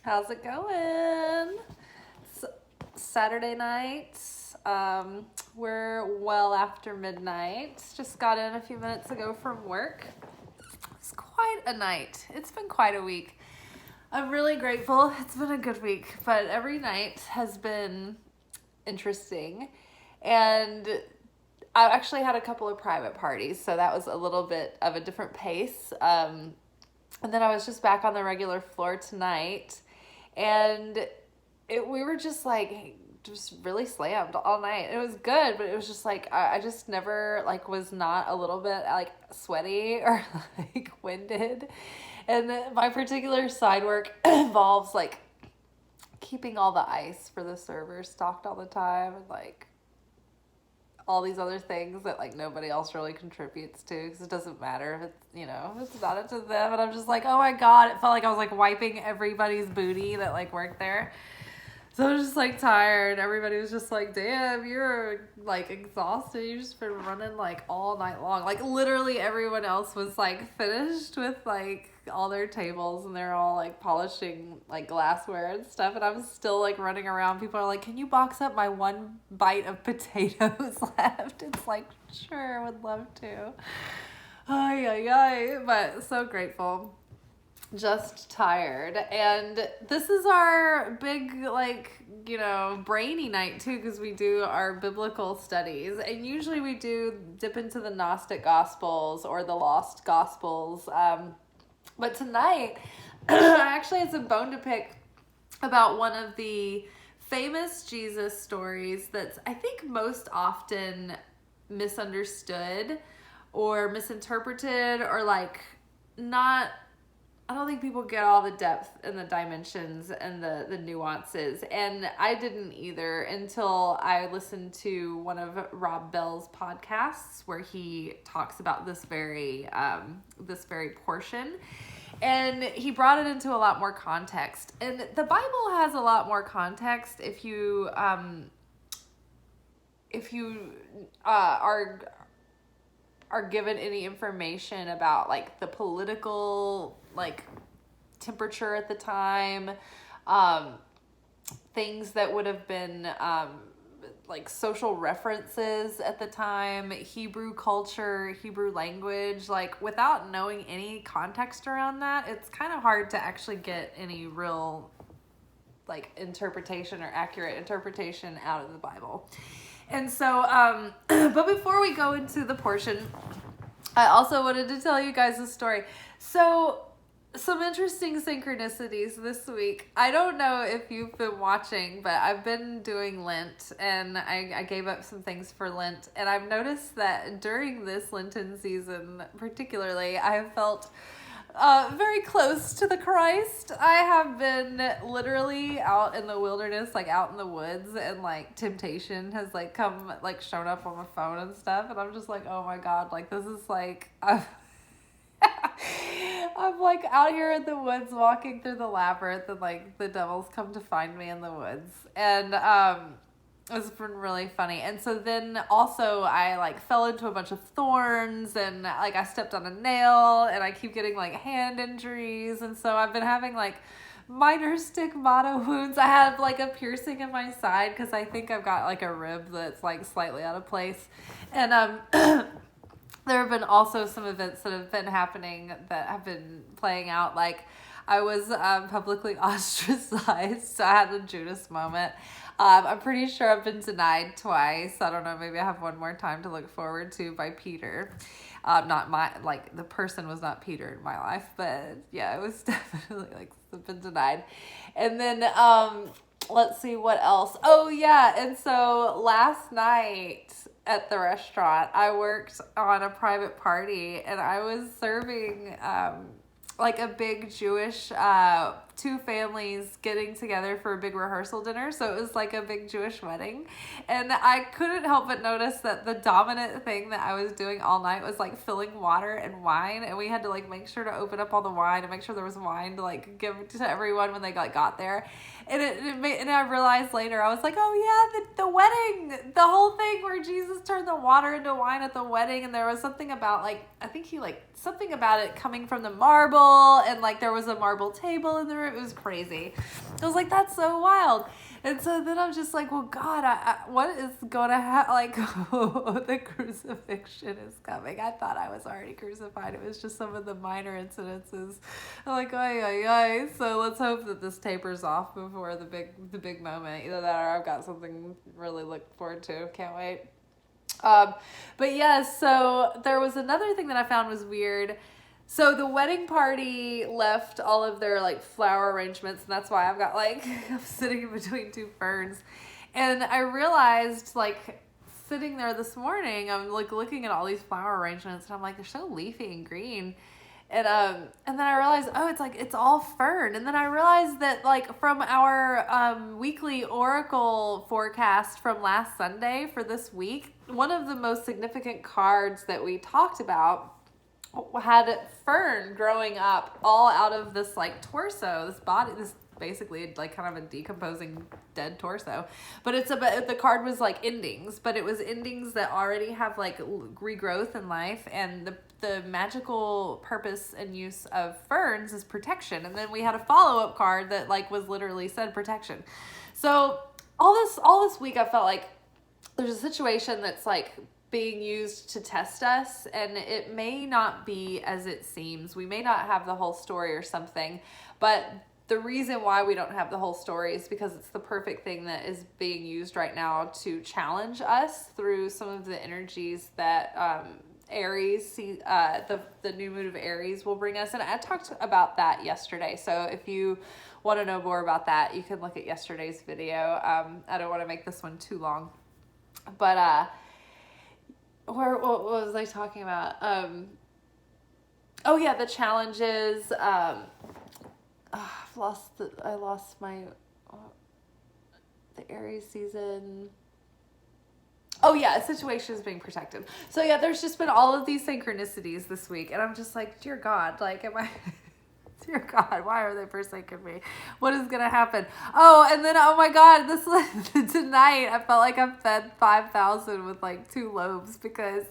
How's it going? It's Saturday night. We're well after midnight. Just got in a few minutes ago from work. It's quite a night. It's been quite a week. I'm really grateful. It's been a good week, but every night has been interesting. And I actually had a couple of private parties, so that was a little bit of a different pace. And then I was just back on the regular floor tonight, and we were just really slammed all night. It was good, but it was just like I just never was not a little bit sweaty or winded. And my particular side work involves keeping all the ice for the servers stocked all the time, and all these other things that nobody else really contributes to, because it doesn't matter if it's not up to them. And I'm just oh my god, it felt like I was wiping everybody's booty that worked there. So I was just tired. Everybody was just damn, you're exhausted. You've just been running all night long. Literally everyone else was finished with all their tables, and they're all polishing glassware and stuff, and I'm still running around. People are can you box up my one bite of potatoes left? It's sure, would love to. Ay, but so grateful. Just tired. And this is our big brainy night too, because we do our biblical studies, and usually we do dip into the Gnostic Gospels or the Lost Gospels, but tonight I actually had some bone to pick about one of the famous Jesus stories that's I think most often misunderstood or misinterpreted, or not, I don't think people get all the depth and the dimensions and the nuances. And I didn't either until I listened to one of Rob Bell's podcasts where he talks about this very portion. And he brought it into a lot more context. And the Bible has a lot more context if you are given any information about the political temperature at the time, things that would have been social references at the time, Hebrew culture, Hebrew language. Without knowing any context around that, it's kind of hard to actually get any real interpretation or accurate interpretation out of the Bible. And so, but before we go into the portion, I also wanted to tell you guys a story. So, some interesting synchronicities this week. I don't know if you've been watching, but I've been doing Lent, and I gave up some things for Lent. And I've noticed that during this Lenten season, particularly, I have felt very close to the Christ. I have been literally out in the wilderness, out in the woods, and temptation has come shown up on my phone and stuff, and I'm just oh my god, this is I'm out here in the woods walking through the labyrinth, and the devils come to find me in the woods. And it's been really funny. And so then also I fell into a bunch of thorns, and I stepped on a nail, and I keep getting hand injuries. And so I've been having minor stigmata wounds. I have a piercing in my side because I think I've got a rib that's slightly out of place. And there have been also some events that have been happening that have been playing out. I was publicly ostracized, so I had a Judas moment. I'm pretty sure I've been denied twice. I don't know, maybe I have one more time to look forward to by Peter. Not my, the person was not Peter in my life, but yeah, it was definitely been denied. And then, let's see what else. Oh yeah, and so last night at the restaurant, I worked on a private party, and I was serving a big Jewish two families getting together for a big rehearsal dinner. So it was a big Jewish wedding, and I couldn't help but notice that the dominant thing that I was doing all night was filling water and wine, and we had to make sure to open up all the wine and make sure there was wine to give to everyone when they got there. And and I realized later, I was oh yeah, the wedding, the whole thing where Jesus turned the water into wine at the wedding, and there was something about I think he something about it coming from the marble, and there was a marble table in the room. It was crazy. I was like, that's so wild. And so then I'm just like, well, God, what is going to happen? Like, the crucifixion is coming. I thought I was already crucified. It was just some of the minor incidences. I'm like, ay. So let's hope that this tapers off before the big moment. Either that or I've got something really look forward to. Can't wait. But yeah, so there was another thing that I found was weird. So the wedding party left all of their like flower arrangements, and that's why I've got like, I'm sitting in between two ferns. And I realized like sitting there this morning, I'm like looking at all these flower arrangements, and I'm like, they're so leafy and green. And then I realized, oh, it's all fern. And then I realized that like from our weekly oracle forecast from last Sunday for this week, one of the most significant cards that we talked about had fern growing up all out of this like torso, this body, this basically like kind of a decomposing dead torso. But the card was like endings, but it was endings that already have like regrowth in life, and the magical purpose and use of ferns is protection. And then we had a follow-up card that like was literally said protection. So all this week I felt like there's a situation that's like being used to test us, and it may not be as it seems. We may not have the whole story or something, but the reason why we don't have the whole story is because it's the perfect thing that is being used right now to challenge us through some of the energies that Aries, the new moon of Aries will bring us. And I talked about that yesterday. So if you want to know more about that, you can look at yesterday's video. I don't want to make this one too long, but what was I talking about? Oh yeah, the challenges. I lost my the Aries season. Oh yeah, situations being protected. So yeah, there's just been all of these synchronicities this week, and I'm just like, dear God, like, dear God, why are they forsaking me? What is gonna happen? Oh, and then oh my God, tonight I felt like I fed 5,000 with like 2 loaves, because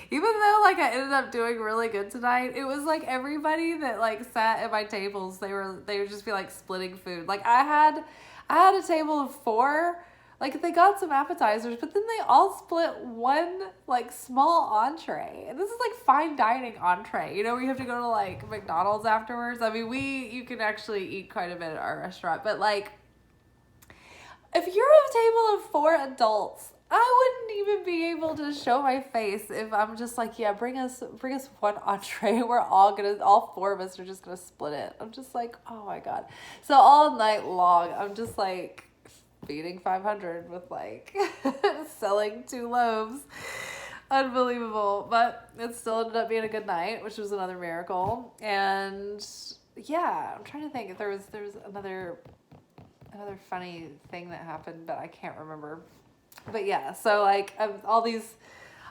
even though like I ended up doing really good tonight, it was like everybody that like sat at my tables, they would just be like splitting food. Like I had a table of 4. Like, they got some appetizers, but then they all split one, like, small entree. And this is, like, fine dining entree. You know, we have to go to, like, McDonald's afterwards. I mean, you can actually eat quite a bit at our restaurant. But, like, if you're a table of 4 adults, I wouldn't even be able to show my face if I'm just like, yeah, bring us one entree. All 4 of us are just gonna split it. I'm just like, oh, my God. So all night long, I'm just, like, feeding 500 with like selling 2 loaves. Unbelievable. But it still ended up being a good night, which was another miracle. And yeah, I'm trying to think if there was another funny thing that happened, but I can't remember. But yeah, so like all these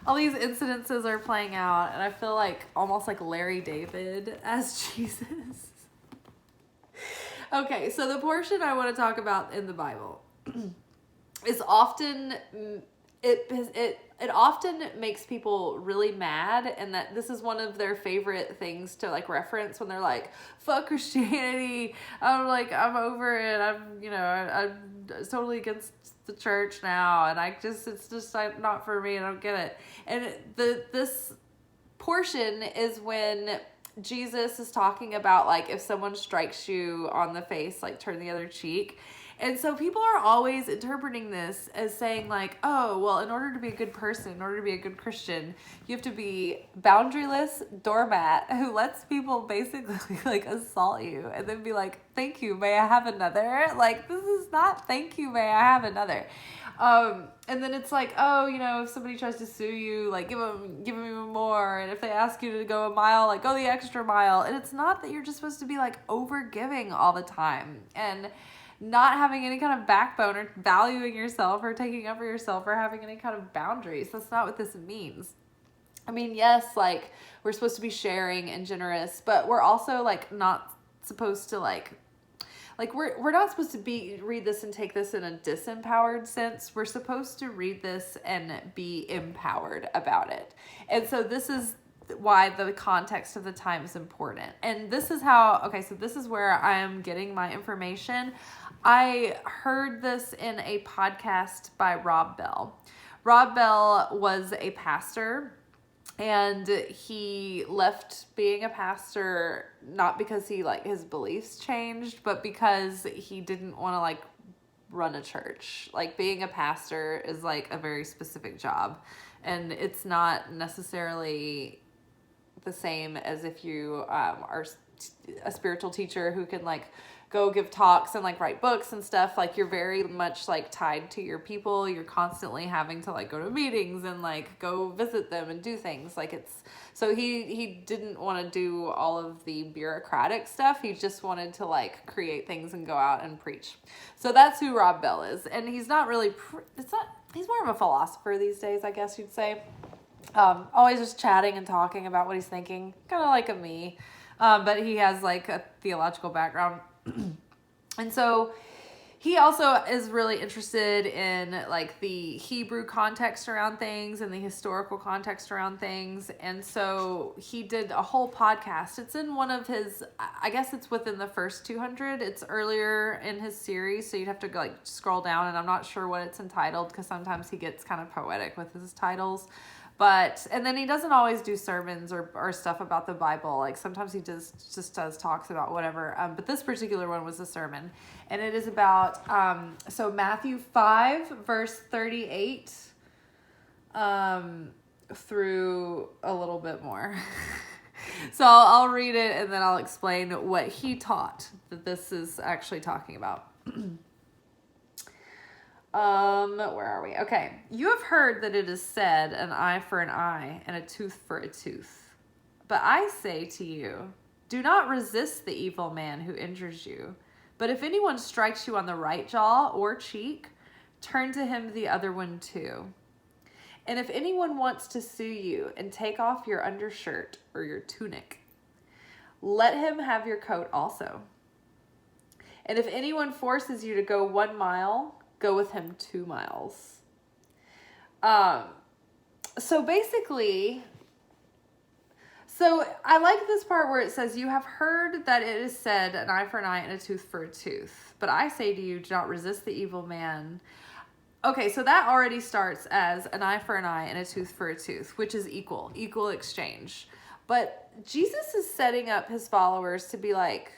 incidences are playing out, and I feel like almost like Larry David as Jesus. Okay, so the portion I want to talk about in the Bible is often it often makes people really mad, and that this is one of their favorite things to like reference when they're like, fuck Christianity, I'm over it, I'm totally against the church now, and it's just not for me, I don't get it. And this portion is when Jesus is talking about like if someone strikes you on the face, like turn the other cheek. And so people are always interpreting this as saying like, oh, well, in order to be a good person, in order to be a good Christian, you have to be boundaryless doormat who lets people basically like assault you and then be like, thank you, may I have another? Like, this is not thank you, may I have another. And then it's like, oh, if somebody tries to sue you, like give them even more. And if they ask you to go a mile, like go the extra mile. And it's not that you're just supposed to be like over giving all the time and not having any kind of backbone or valuing yourself or taking up for yourself or having any kind of boundaries. That's not what this means. I mean, yes, like we're supposed to be sharing and generous, but we're also like not supposed to like we're not supposed to read this and take this in a disempowered sense. We're supposed to read this and be empowered about it. And so this is why the context of the time is important. And this is how, okay, so this is where I am getting my information. I heard this in a podcast by Rob Bell. Rob Bell was a pastor, and he left being a pastor not because he like his beliefs changed, but because he didn't want to like run a church. Like being a pastor is like a very specific job, and it's not necessarily the same as if you are a spiritual teacher who can like go give talks and like write books and stuff. Like you're very much like tied to your people. You're constantly having to like go to meetings and like go visit them and do things. Like it's, so he didn't want to do all of the bureaucratic stuff. He just wanted to like create things and go out and preach. So that's who Rob Bell is. And he's not really, he's more of a philosopher these days, I guess you'd say. Always just chatting and talking about what he's thinking, kind of like a me. But he has like a theological background. And so he also is really interested in like the Hebrew context around things and the historical context around things. And so he did a whole podcast. It's in one of his, I guess it's within the first 200. It's earlier in his series, so you'd have to go, like scroll down, and I'm not sure what it's entitled because sometimes he gets kind of poetic with his titles. But, and then he doesn't always do sermons or stuff about the Bible. Like sometimes he just does talks about whatever. But this particular one was a sermon. And it is about, so Matthew 5, verse 38, through a little bit more. So I'll read it and then I'll explain what he taught that this is actually talking about. Where are we? Okay. You have heard that it is said, an eye for an eye and a tooth for a tooth. But I say to you, do not resist the evil man who injures you. But if anyone strikes you on the right jaw or cheek, turn to him the other one too. And if anyone wants to sue you and take off your undershirt or your tunic, let him have your coat also. And if anyone forces you to go 1 mile, go with him 2 miles. So basically, so I like this part where it says, you have heard that it is said, an eye for an eye and a tooth for a tooth. But I say to you, do not resist the evil man. Okay, so that already starts as an eye for an eye and a tooth for a tooth, which is equal exchange. But Jesus is setting up his followers to be like,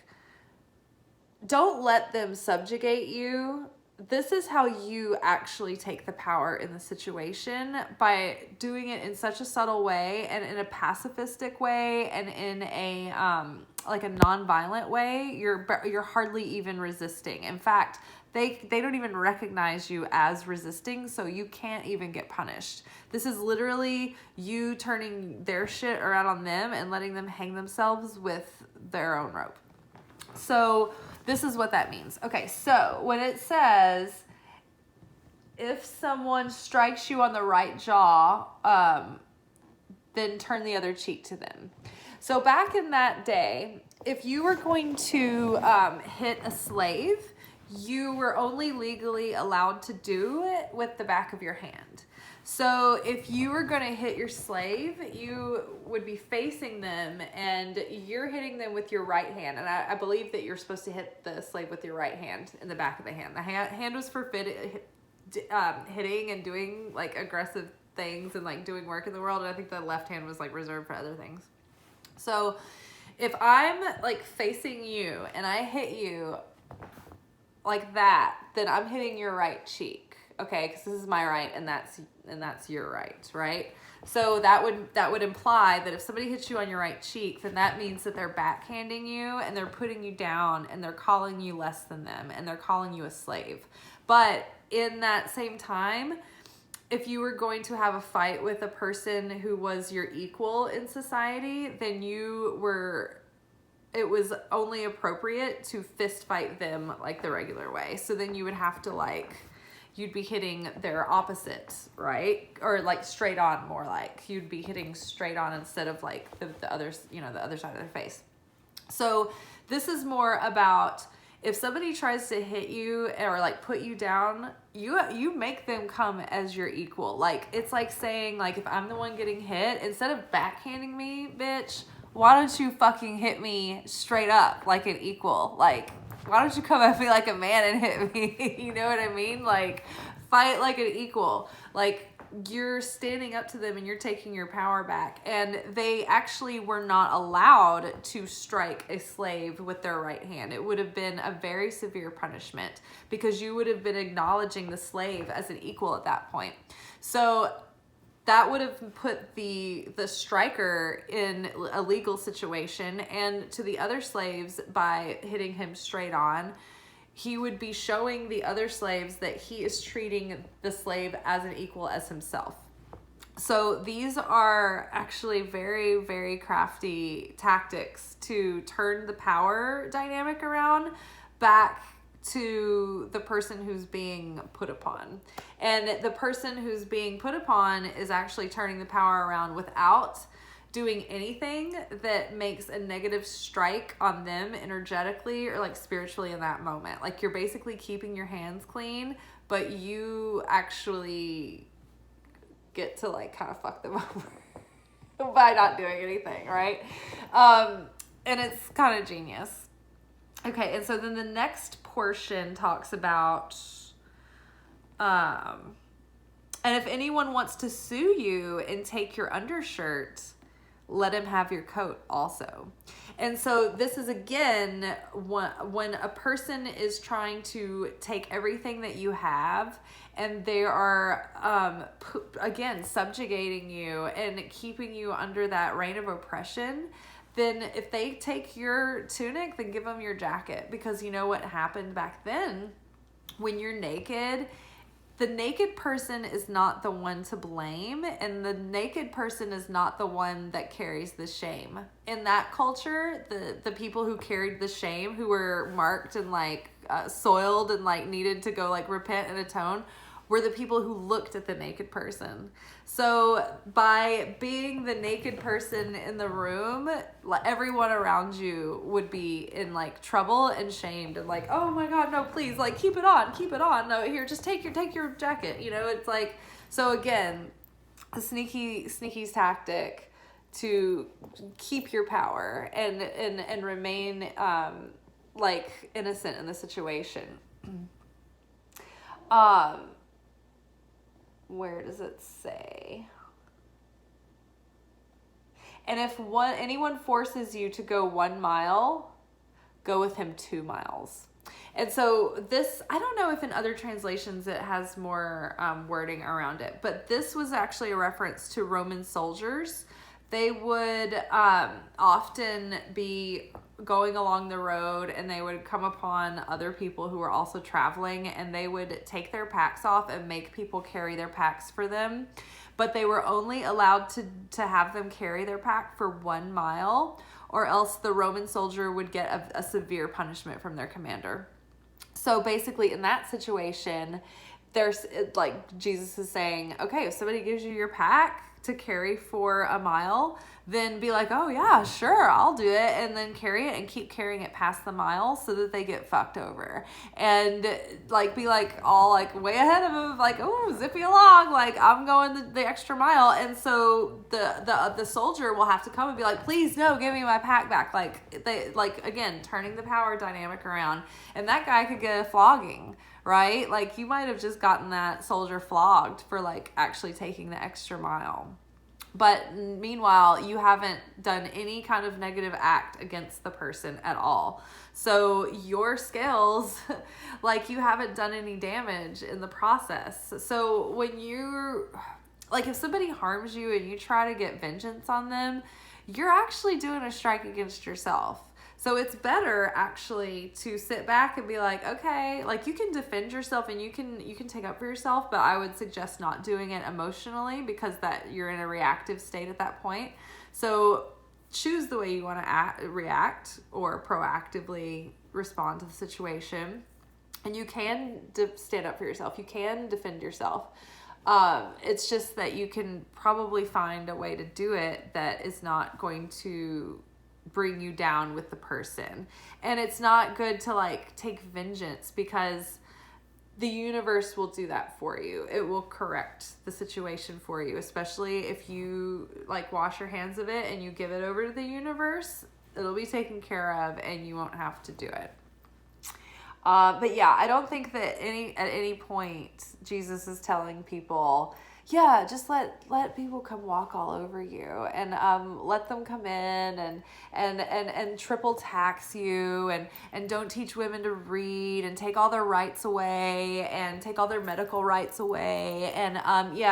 don't let them subjugate you. This is how you actually take the power in the situation, by doing it in such a subtle way and in a pacifistic way and in a like a nonviolent way. You're hardly even resisting. In fact, they don't even recognize you as resisting, so you can't even get punished. This is literally you turning their shit around on them and letting them hang themselves with their own rope. So this is what that means. Okay, so when it says, if someone strikes you on the right jaw, then turn the other cheek to them. So back in that day, if you were going to hit a slave, you were only legally allowed to do it with the back of your hand. So if you were going to hit your slave, you would be facing them and you're hitting them with your right hand. And I believe that you're supposed to hit the slave with your right hand in the back of the hand. The hand was for hitting and doing like aggressive things and like doing work in the world. And I think the left hand was like reserved for other things. So if I'm like facing you and I hit you like that, then I'm hitting your right cheek. Okay, because this is my right and that's your right? So that would imply that if somebody hits you on your right cheek, then that means that they're backhanding you and they're putting you down and they're calling you less than them and they're calling you a slave. But in that same time, if you were going to have a fight with a person who was your equal in society, then it was only appropriate to fist fight them like the regular way. So then you would have to you'd be hitting their opposite, right? Or like straight on, more like you'd be hitting straight on instead of like the others, the other side of their face. So this is more about if somebody tries to hit you or like put you down, you make them come as your equal. Like, it's like saying, like, if I'm the one getting hit, instead of backhanding me, bitch, why don't you fucking hit me straight up like an equal? Like, why don't you come at me like a man and hit me? You know what I mean? Like, fight like an equal. Like, you're standing up to them and you're taking your power back. And they actually were not allowed to strike a slave with their right hand. It would have been a very severe punishment because you would have been acknowledging the slave as an equal at that point. So that would have put the striker in a legal situation, and to the other slaves, by hitting him straight on, he would be showing the other slaves that he is treating the slave as an equal as himself. So these are actually very, very crafty tactics to turn the power dynamic around back to the person who's being put upon. And the person who's being put upon is actually turning the power around without doing anything that makes a negative strike on them energetically or like spiritually in that moment. Like, you're basically keeping your hands clean, but you actually get to like kind of fuck them over by not doing anything, right? And it's kind of genius. Okay, and so then the next portion talks about, and if anyone wants to sue you and take your undershirt, let him have your coat also. And so this is, again, when a person is trying to take everything that you have and they are, again, subjugating you and keeping you under that reign of oppression, then if they take your tunic, then give them your jacket. Because you know what happened back then? When you're naked, the naked person is not the one to blame, and the naked person is not the one that carries the shame. In that culture, the people who carried the shame, who were marked and like soiled and like needed to go like repent and atone, were the people who looked at the naked person. So by being the naked person in the room, everyone around you would be in like trouble and shamed and like, oh my God, no, please, like keep it on. No, here, just take your jacket. You know, it's like, so again, a sneaky tactic to keep your power and remain like innocent in the situation. Where does it say? And if anyone forces you to go 1 mile, go with him 2 miles. And so this, I don't know if in other translations it has more wording around it, but this was actually a reference to Roman soldiers. They would often be going along the road and they would come upon other people who were also traveling, and they would take their packs off and make people carry their packs for them. But they were only allowed to have them carry their pack for 1 mile, or else the Roman soldier would get a severe punishment from their commander. So basically in that situation, there's like Jesus is saying, okay, if somebody gives you your pack to carry for 1 mile, then be like, oh yeah, sure, I'll do it, and then carry it and keep carrying it past the mile so that they get fucked over, and like be like all like way ahead of them, like, oh, zippy along, like I'm going the extra mile. And so the soldier will have to come and be like, please no, give me my pack back. Like they, like, again, turning the power dynamic around, and that guy could get a flogging, right? Like you might have just gotten that soldier flogged for like actually taking the extra mile. But meanwhile, you haven't done any kind of negative act against the person at all. So your scales, like you haven't done any damage in the process. So when you, like if somebody harms you and you try to get vengeance on them, you're actually doing a strike against yourself. So it's better actually to sit back and be like, okay, like you can defend yourself and you can take up for yourself, but I would suggest not doing it emotionally because that you're in a reactive state at that point. So choose the way you want to react or proactively respond to the situation. And you can stand up for yourself. You can defend yourself. It's just that you can probably find a way to do it that is not going to bring you down with the person. And it's not good to like take vengeance, because the universe will do that for you. It will correct the situation for you, especially if you like wash your hands of it and you give it over to the universe. It'll be taken care of and you won't have to do it. But yeah, I don't think that at any point Jesus is telling people, yeah, just let people come walk all over you, and let them come in and triple tax you, and don't teach women to read, and take all their rights away, and take all their medical rights away, and you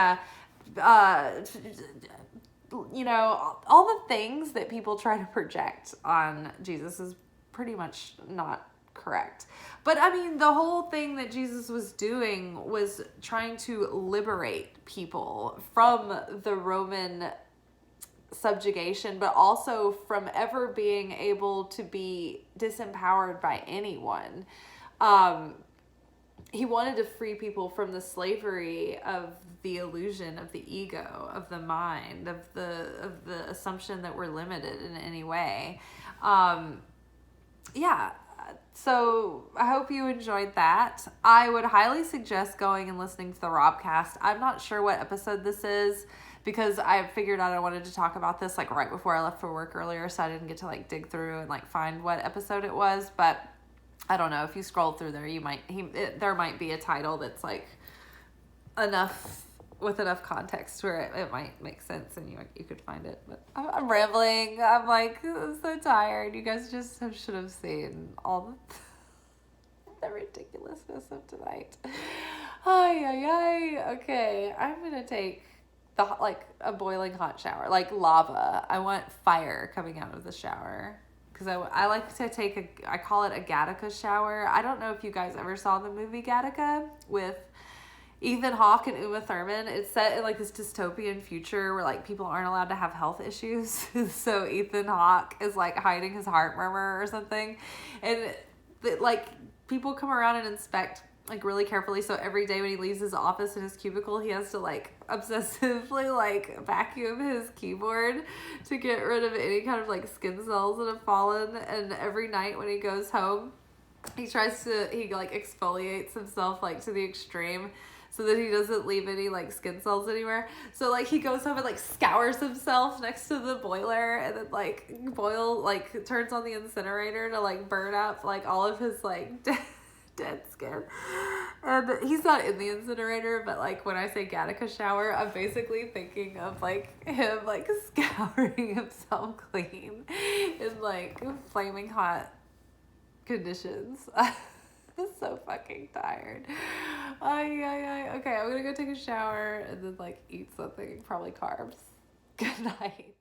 know, all the things that people try to project on Jesus is pretty much not correct. But I mean, the whole thing that Jesus was doing was trying to liberate people from the Roman subjugation, but also from ever being able to be disempowered by anyone. He wanted to free people from the slavery of the illusion of the ego, of the mind, of the assumption that we're limited in any way. Yeah. So I hope you enjoyed that. I would highly suggest going and listening to the Robcast. I'm not sure what episode this is, because I figured out I wanted to talk about this like right before I left for work earlier, so I didn't get to like dig through and like find what episode it was. But I don't know, if you scroll through there, there might be a title that's like with enough context where it might make sense and you could find it. But I'm rambling. I'm like, I'm so tired. You guys just should have seen all the ridiculousness of tonight. Okay, I'm gonna take a boiling hot shower, like lava. I want fire coming out of the shower, because I like to take I call it a Gattaca shower. I don't know if you guys ever saw the movie Gattaca with Ethan Hawke and Uma Thurman. It's set in like this dystopian future where like people aren't allowed to have health issues. So Ethan Hawke is like hiding his heart murmur or something, and like people come around and inspect like really carefully. So every day when he leaves his office in his cubicle, he has to like obsessively like vacuum his keyboard to get rid of any kind of like skin cells that have fallen. And every night when he goes home, he like exfoliates himself like to the extreme, so that he doesn't leave any like skin cells anywhere. So like he goes home and like scours himself next to the boiler, and then like turns on the incinerator to like burn up like all of his like dead skin. And he's not in the incinerator, but like when I say Gattaca shower, I'm basically thinking of like him like scouring himself clean in like flaming hot conditions. I'm so fucking tired. Okay, I'm gonna go take a shower and then like eat something, probably carbs. Good night.